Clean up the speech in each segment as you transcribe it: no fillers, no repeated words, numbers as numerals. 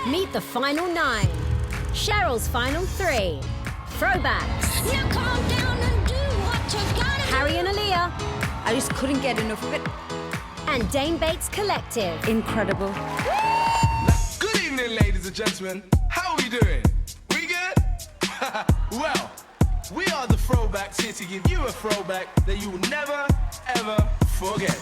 Meet the final 9. Cheryl's final 3. Throwbacks. Now calm down and do what you gotta Harry and ELLIYAH. I just couldn't get enough of it. And DANE BATES Collective. Incredible. Good evening, ladies and gentlemen. How are we doing? We good? Well, we are the Throwbacks, here to give you a throwback that you will never, ever forget.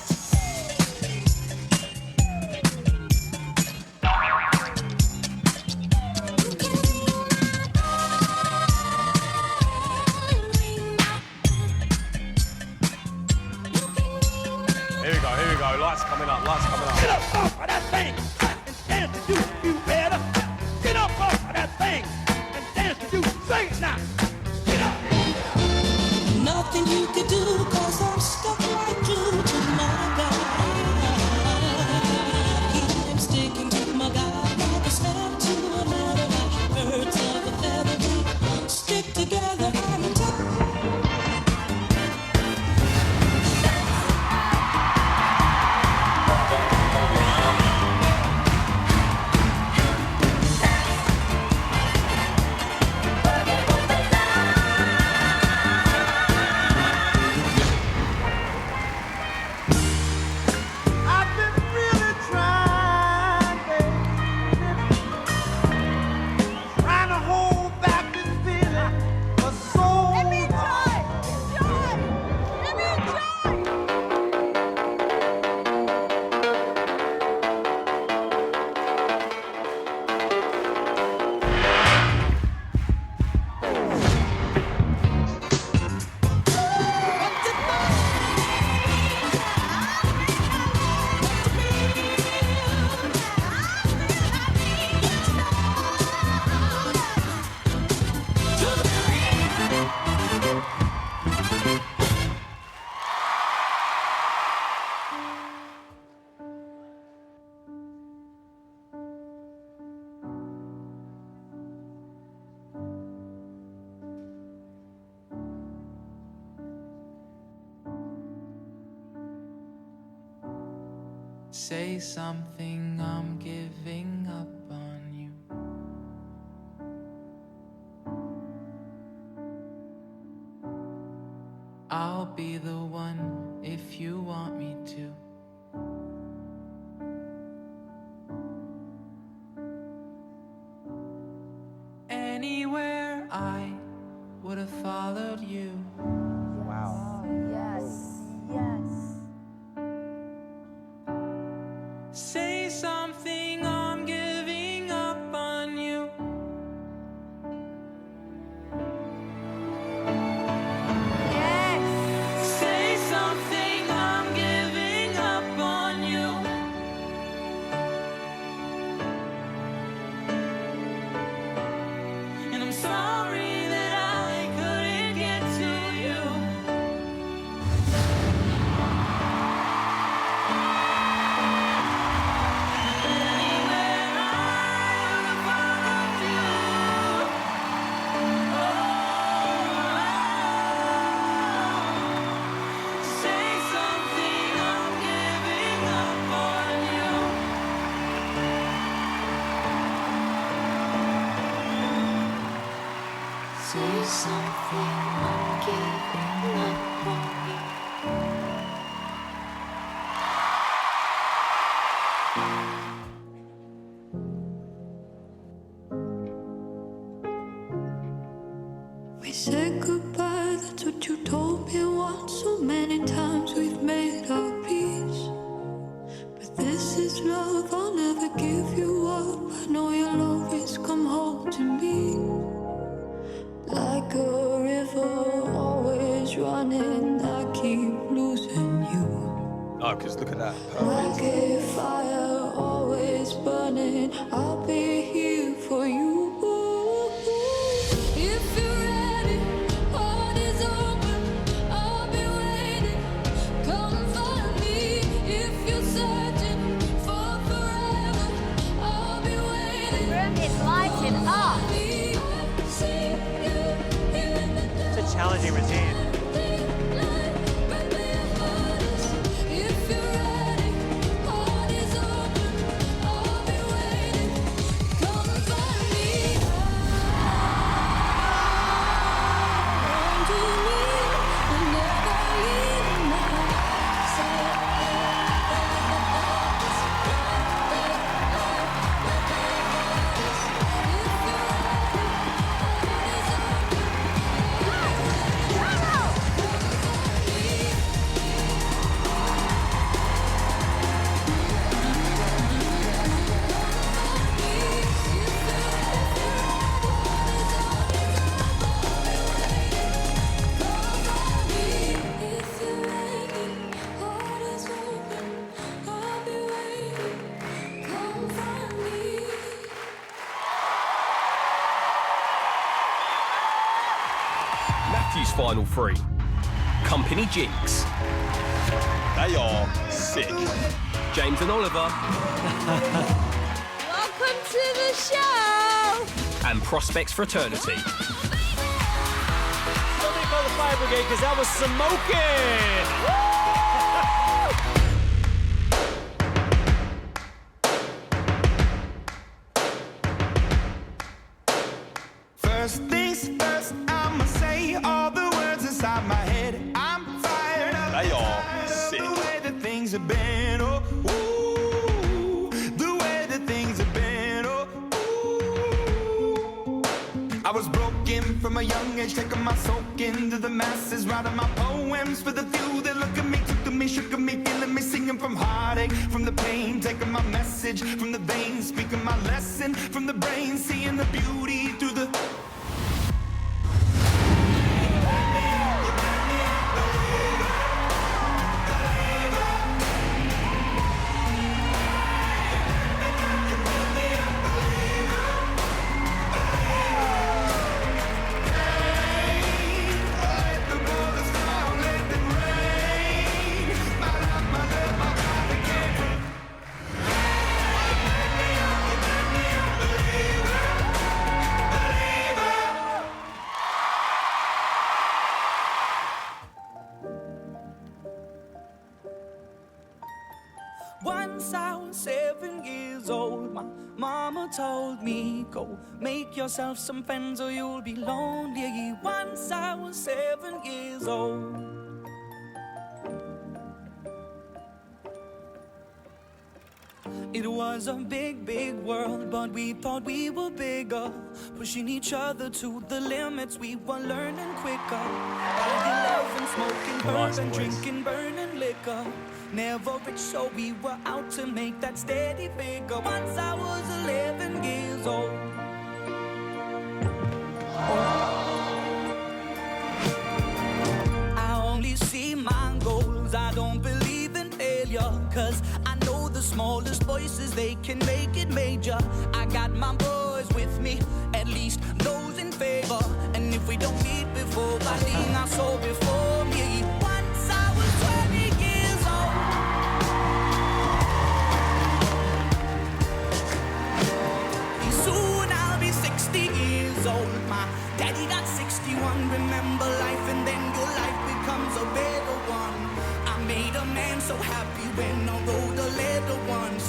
Here we go, lights coming up. Get up off of that thing and dance to you better. Get up off of that thing and dance to you. Sing it now. Get up. Nothing you could do, 'cause I'm stuck right through to my God. I'm sticking to my God like a snap to a ladder, like birds of a feather. Stick together and say something, I'm giving up on you. I'll be the one if you want me to. Anywhere I would have followed you. Wow. Yes. Yes. Say something, I'm giving up on you. Yes. Say something, I'm giving up on you. And I'm sorry that I couldn't get to you. say something, I'm giving up on you. We said goodbye, that's what you told me once. So many times we've made our peace, but this is love, I'll never give you up. I know you'll always come home to me, like a river always running. I keep losing you. Oh, because look at that. Like Perfect. a fire always burning, I'll be here for you. If you're ready, heart is open, I'll be waiting. Come find me. If you're searching for forever, I'll be waiting. Room is lighted up. It's a challenging routine. If you're ready, heart is open, I'll be waiting. Come Cheryl's final three. Company Jinks. They are sick. James and Oliver. Welcome to the show! And Prospects Fraternity. Let me call the fire brigade because that was smoking. First things first, I'ma say all the words inside my head. I'm fired up. They are sick. The way that things have been, oh, ooh, the way that things have been, oh, ooh. I was broken from a young age, taking my soak into the masses, writing my poems for the few that look at me, took to me, shook at me, feeling me, singing from heartache, from the pain, taking my message from the veins, speaking my lesson from the brain, seeing the beauty through the. Once I was 7 years old, my mama told me, go make yourself some friends or you'll be lonely. Once I was 7 years old. It was a big, big world, but we thought we were bigger, pushing each other to the limits. We were learning quicker. All the love and smoking, bourbon, drinking, burning liquor. Never rich, so we were out to make that steady figure. Once I was 11 years old. I only see my goals, I don't believe in failure, 'cause I know the smallest voices, they can make it major. I got my boys with me, at least those in favor. And if we don't meet before I leave, I saw before me. Once I was 20 years old. Soon I'll be 60 years old. My daddy got 61. Remember life and then your life becomes a better one. I made a man so happy when I wrote a letter once.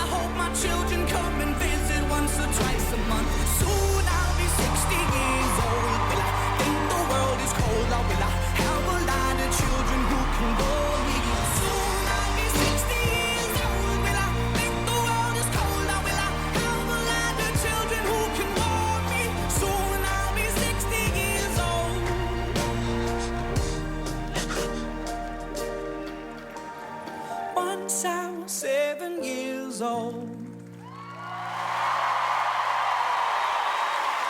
I hope my children come and visit once or twice a month. Soon I'll be 60 years old. Will I think the world is cold, or will I have a lot of children who can bore me? Soon I'll be 60 years old. Will I think the world is cold, or will I have a lot of children who can bore me? Soon I'll be 60 years old. Once I was 7 years old.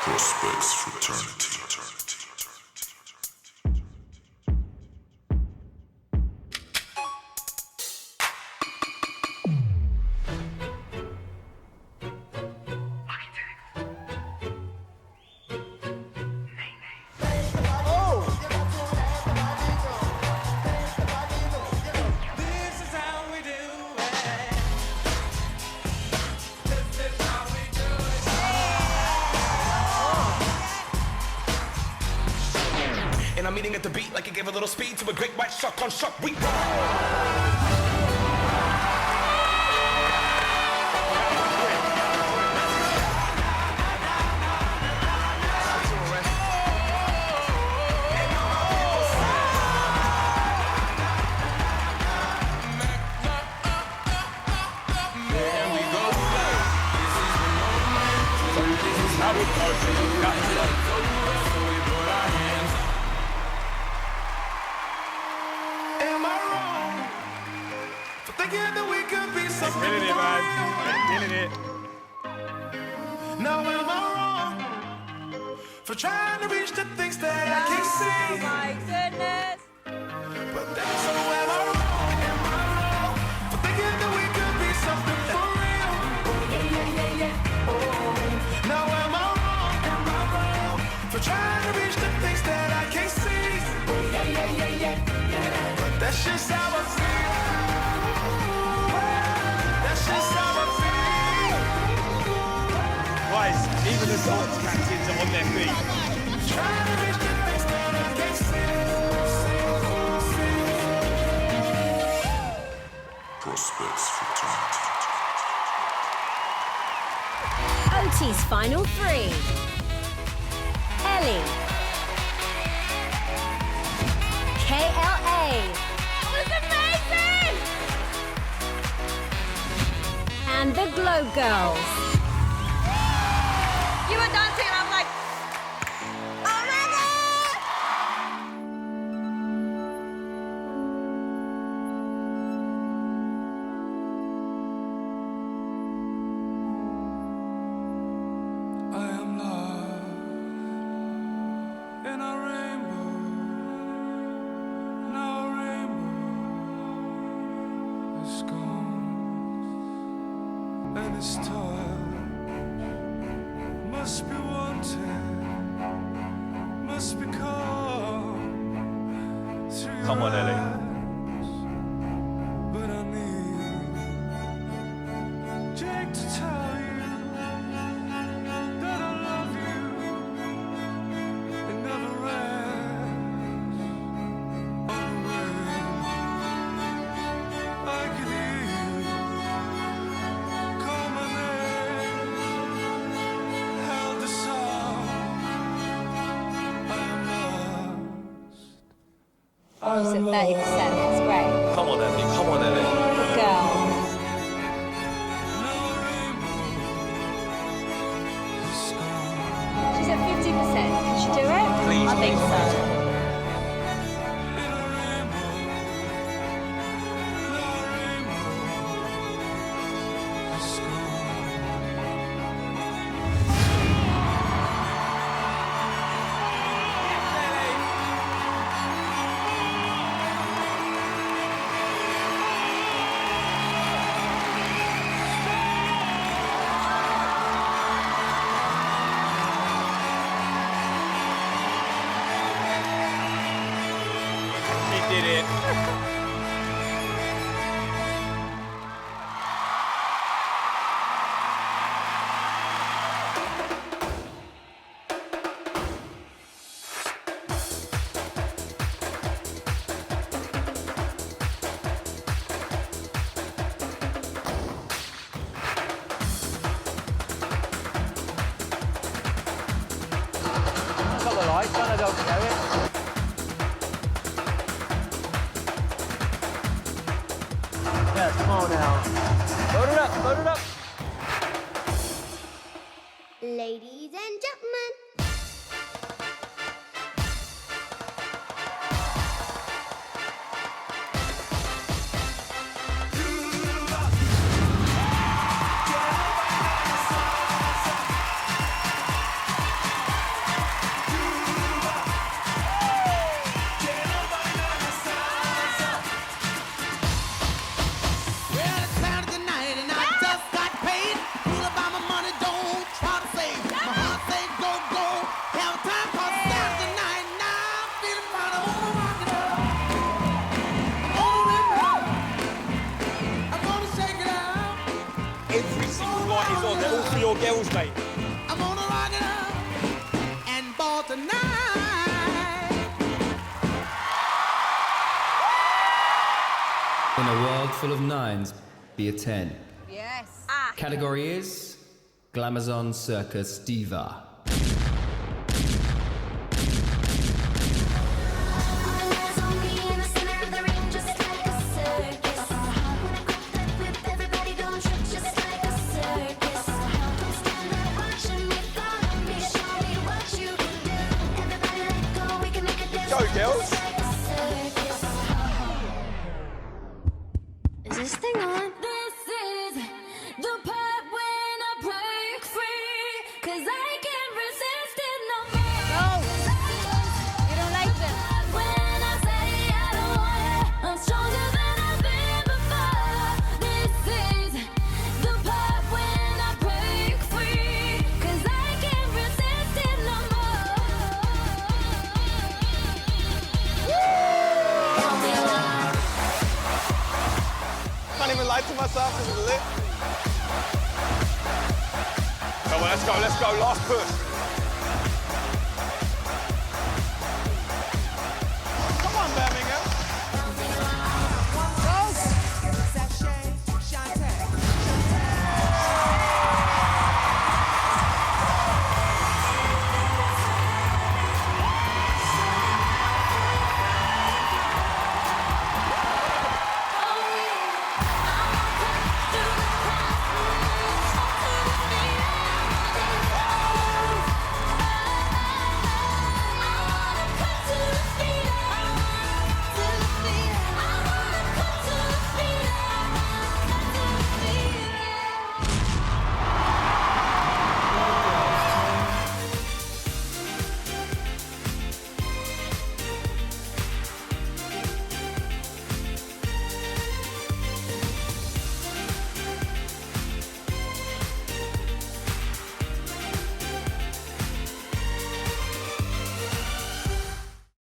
Prospects Fraternity. This is how we do it. This is how we do it. And I'm eating at the beat like it gave a little speed to a great white shark on shark. We Am I wrong for thinking that we could be something Killing it, man. Killing it. Now am I wrong for trying to reach the things that I can't see? Oh my goodness. But then so am I wrong? Am I wrong for thinking that we could be something for real? Now am I wrong? Am I wrong for trying to reach the things that I can't see? Even the dance captains are on their feet. Prospects Fraternity. Oti's final three. Ellie. KLA. That was amazing! And the Globe Girls. You were dancing and I'm like, oh my God! I am lost in a rainbow. Now a rainbow is gone, and its toil must be wanted, must be called through your Come on, Ellie. eyes. But I need Jake to tell you that I love you. It never ends on the way. I can hear you call my name. Held the song. I am lost. I She's am at 30%, lost. that's great. Come on, Ellie. Come on, Ellie. Good girl. Now a rainbow is gone. She's at 50%. Can she do it? Please, I think please, so. In a rainbow, now a rainbow is gone. He did it. Got the lights on, I don't know it. Yeah, come on now. Load it up, load it up. Ladies and gentlemen, Well, it's Saturday night and I just got paid. Feel about my money, don't try to save. My heart say go, go. Have time for Saturday night. Now I'm feeling fine. I wanna rock it up. I wanna rip it up. I'm gonna shake it out. Every single light is on. They're all for your girls, mate. I'm gonna rock it up. And ball tonight. In a world full of nines, be a 10. Yes. Category is Glamazon Circus Diva. Go, girls. is this thing on? This is the part when I break free, 'cause I can let's go, last push.